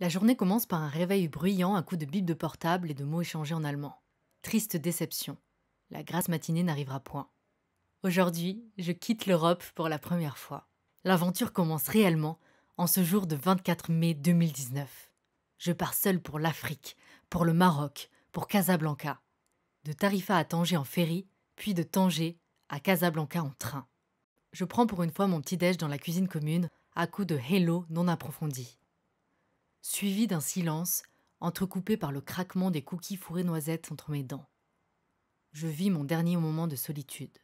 La journée commence par un réveil bruyant à coups de bip de portable et de mots échangés en allemand. Triste déception. La grasse matinée n'arrivera point. Aujourd'hui, je quitte l'Europe pour la première fois. L'aventure commence réellement en ce jour de 24 mai 2019. Je pars seul pour l'Afrique, pour le Maroc, pour Casablanca. De Tarifa à Tanger en ferry, puis de Tanger à Casablanca en train. Je prends pour une fois mon petit-déj dans la cuisine commune, à coups de hello non approfondi. Suivi d'un silence entrecoupé par le craquement des cookies fourrés noisettes entre mes dents. Je vis mon dernier moment de solitude.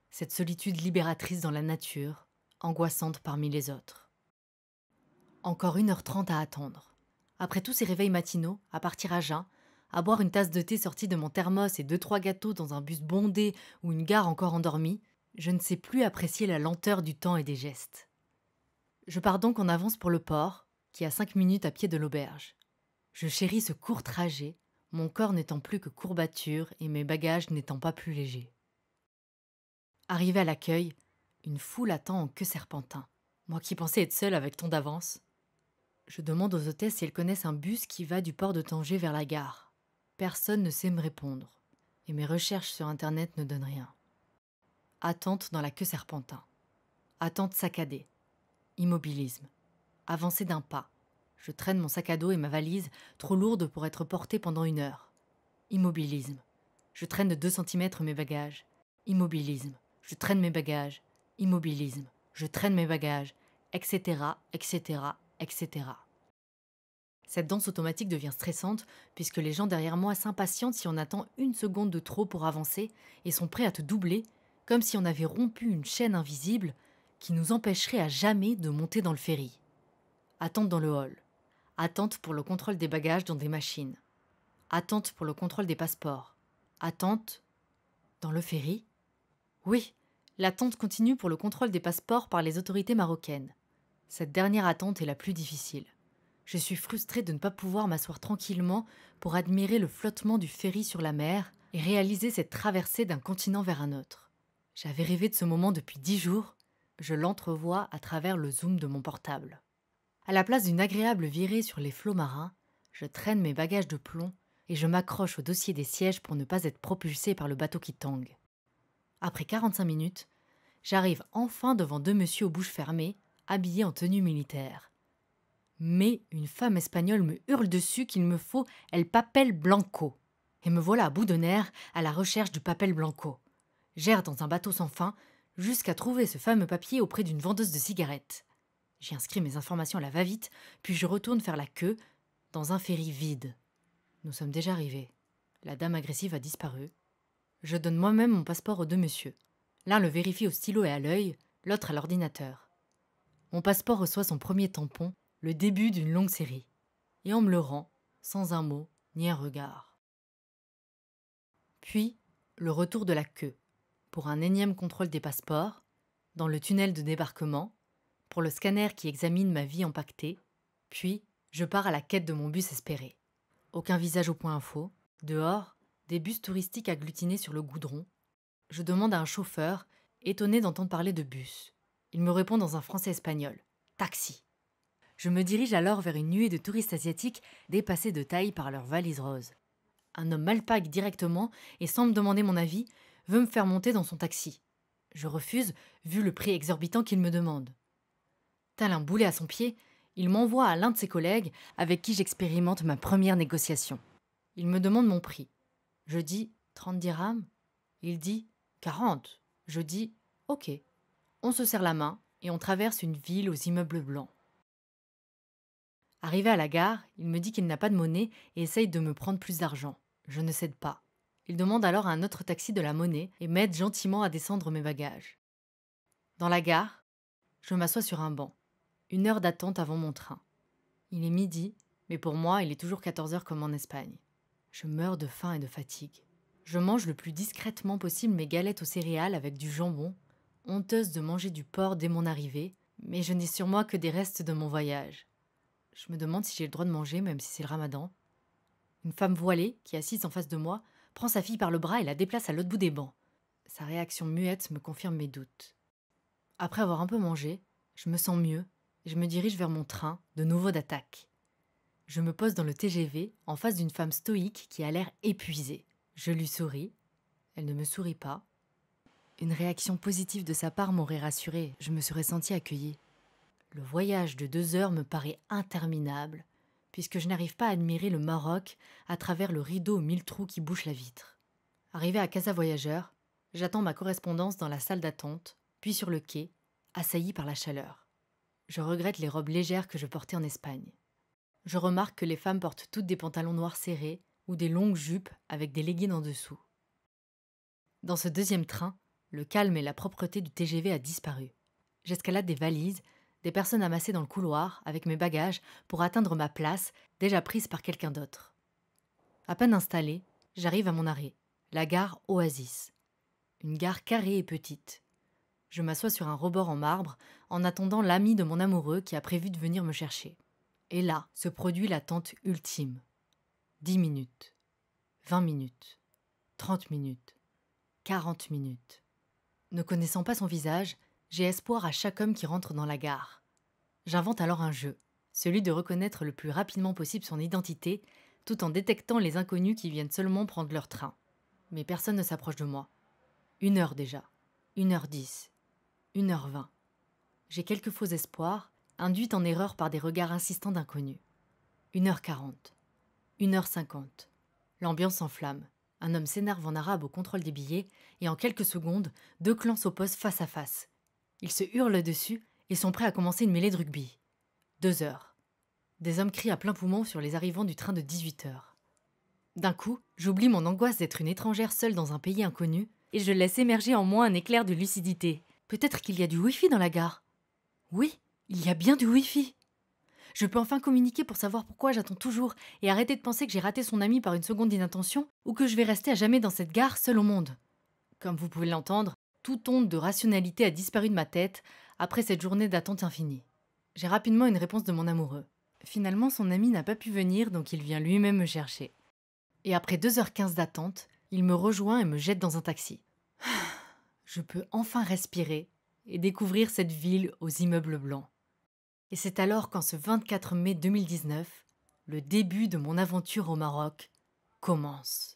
Cette solitude libératrice dans la nature, angoissante parmi les autres. Encore 1h30 à attendre. Après tous ces réveils matinaux, à partir à jeun, à boire une tasse de thé sortie de mon thermos et 2-3 gâteaux dans un bus bondé ou une gare encore endormie, je ne sais plus apprécier la lenteur du temps et des gestes. Je pars donc en avance pour le port, qui est à 5 minutes à pied de l'auberge. Je chéris ce court trajet, mon corps n'étant plus que courbature et mes bagages n'étant pas plus légers. Arrivé à l'accueil, une foule attend en queue serpentin. Moi qui pensais être seule avec tant d'avance. Je demande aux hôtesses si elles connaissent un bus qui va du port de Tanger vers la gare. Personne ne sait me répondre, et mes recherches sur internet ne donnent rien. Attente dans la queue serpentin. Attente saccadée. Immobilisme. Avancée d'un pas. Je traîne mon sac à dos et ma valise, trop lourde pour être portée pendant 1 heure. Immobilisme. Je traîne de 2 centimètres mes bagages. Immobilisme. Je traîne mes bagages. Immobilisme. Je traîne mes bagages. Etc., etc., etc. Cette danse automatique devient stressante puisque les gens derrière moi s'impatientent si on attend 1 seconde de trop pour avancer et sont prêts à te doubler, comme si on avait rompu une chaîne invisible qui nous empêcherait à jamais de monter dans le ferry. Attente dans le hall. Attente pour le contrôle des bagages dans des machines. Attente pour le contrôle des passeports. Attente dans le ferry. Oui, l'attente continue pour le contrôle des passeports par les autorités marocaines. Cette dernière attente est la plus difficile. Je suis frustrée de ne pas pouvoir m'asseoir tranquillement pour admirer le flottement du ferry sur la mer et réaliser cette traversée d'un continent vers un autre. J'avais rêvé de ce moment depuis 10 jours, je l'entrevois à travers le zoom de mon portable. À la place d'une agréable virée sur les flots marins, je traîne mes bagages de plomb et je m'accroche au dossier des sièges pour ne pas être propulsée par le bateau qui tangue. Après 45 minutes, j'arrive enfin devant 2 messieurs aux bouches fermées, habillés en tenue militaire. Mais une femme espagnole me hurle dessus qu'il me faut el papel blanco. Et me voilà à bout de nerfs à la recherche du papel blanco. J'erre dans un bateau sans fin jusqu'à trouver ce fameux papier auprès d'une vendeuse de cigarettes. J'y inscris mes informations à la va-vite, puis je retourne faire la queue dans un ferry vide. Nous sommes déjà arrivés. La dame agressive a disparu. Je donne moi-même mon passeport aux 2 messieurs. L'un le vérifie au stylo et à l'œil, l'autre à l'ordinateur. Mon passeport reçoit son premier tampon, le début d'une longue série. Et on me le rend, sans un mot ni un regard. Puis, le retour de la queue, pour un énième contrôle des passeports, dans le tunnel de débarquement, pour le scanner qui examine ma vie empaquetée, puis je pars à la quête de mon bus espéré. Aucun visage au point info, dehors, des bus touristiques agglutinés sur le goudron. Je demande à un chauffeur, étonné d'entendre parler de bus. Il me répond dans un français espagnol. Taxi. Je me dirige alors vers une nuée de touristes asiatiques dépassés de taille par leurs valises roses. Un homme m'alpague directement et sans me demander mon avis, veut me faire monter dans son taxi. Je refuse, vu le prix exorbitant qu'il me demande. Tel un boulet à son pied, il m'envoie à l'un de ses collègues avec qui j'expérimente ma première négociation. Il me demande mon prix. Je dis 30 dirhams. Il dit 40. Je dis ok. On se serre la main et on traverse une ville aux immeubles blancs. Arrivé à la gare, il me dit qu'il n'a pas de monnaie et essaye de me prendre plus d'argent. Je ne cède pas. Il demande alors à un autre taxi de la monnaie et m'aide gentiment à descendre mes bagages. Dans la gare, je m'assois sur un banc. 1 heure d'attente avant mon train. Il est midi, mais pour moi, il est toujours 14 heures comme en Espagne. Je meurs de faim et de fatigue. Je mange le plus discrètement possible mes galettes aux céréales avec du jambon, honteuse de manger du porc dès mon arrivée, mais je n'ai sur moi que des restes de mon voyage. Je me demande si j'ai le droit de manger, même si c'est le ramadan. Une femme voilée, qui est assise en face de moi, prend sa fille par le bras et la déplace à l'autre bout des bancs. Sa réaction muette me confirme mes doutes. Après avoir un peu mangé, je me sens mieux et je me dirige vers mon train, de nouveau d'attaque. Je me pose dans le TGV en face d'une femme stoïque qui a l'air épuisée. Je lui souris. Elle ne me sourit pas. Une réaction positive de sa part m'aurait rassurée. Je me serais sentie accueillie. Le voyage de 2 heures me paraît interminable, puisque je n'arrive pas à admirer le Maroc à travers le rideau aux 1000 trous qui bouche la vitre. Arrivé à Casa Voyageur, j'attends ma correspondance dans la salle d'attente, puis sur le quai, assailli par la chaleur. Je regrette les robes légères que je portais en Espagne. Je remarque que les femmes portent toutes des pantalons noirs serrés ou des longues jupes avec des leggings en dessous. Dans ce deuxième train, le calme et la propreté du TGV a disparu. J'escalade des valises, des personnes amassées dans le couloir avec mes bagages pour atteindre ma place, déjà prise par quelqu'un d'autre. À peine installée, j'arrive à mon arrêt, la gare Oasis. Une gare carrée et petite. Je m'assois sur un rebord en marbre en attendant l'ami de mon amoureux qui a prévu de venir me chercher. Et là se produit l'attente ultime. 10 minutes, 20 minutes, 30 minutes, 40 minutes. Ne connaissant pas son visage, j'ai espoir à chaque homme qui rentre dans la gare. J'invente alors un jeu, celui de reconnaître le plus rapidement possible son identité, tout en détectant les inconnus qui viennent seulement prendre leur train. Mais personne ne s'approche de moi. 1 heure déjà, 1h10, 1h20. J'ai quelques faux espoirs, induits en erreur par des regards insistants d'inconnus. 1h40, 1h50. L'ambiance s'enflamme. Un homme s'énerve en arabe au contrôle des billets et en quelques secondes, 2 clans s'opposent face à face. Ils se hurlent dessus et sont prêts à commencer une mêlée de rugby. 2 heures. Des hommes crient à plein poumon sur les arrivants du train de 18 heures. D'un coup, j'oublie mon angoisse d'être une étrangère seule dans un pays inconnu et je laisse émerger en moi un éclair de lucidité. Peut-être qu'il y a du Wi-Fi dans la gare. Oui, il y a bien du Wi-Fi. Je peux enfin communiquer pour savoir pourquoi j'attends toujours et arrêter de penser que j'ai raté son ami par une seconde d'inattention ou que je vais rester à jamais dans cette gare seule au monde. Comme vous pouvez l'entendre, toute onde de rationalité a disparu de ma tête après cette journée d'attente infinie. J'ai rapidement une réponse de mon amoureux. Finalement, son ami n'a pas pu venir, donc il vient lui-même me chercher. Et après 2h15 d'attente, il me rejoint et me jette dans un taxi. Je peux enfin respirer et découvrir cette ville aux immeubles blancs. Et c'est alors qu'en ce 24 mai 2019, le début de mon aventure au Maroc commence.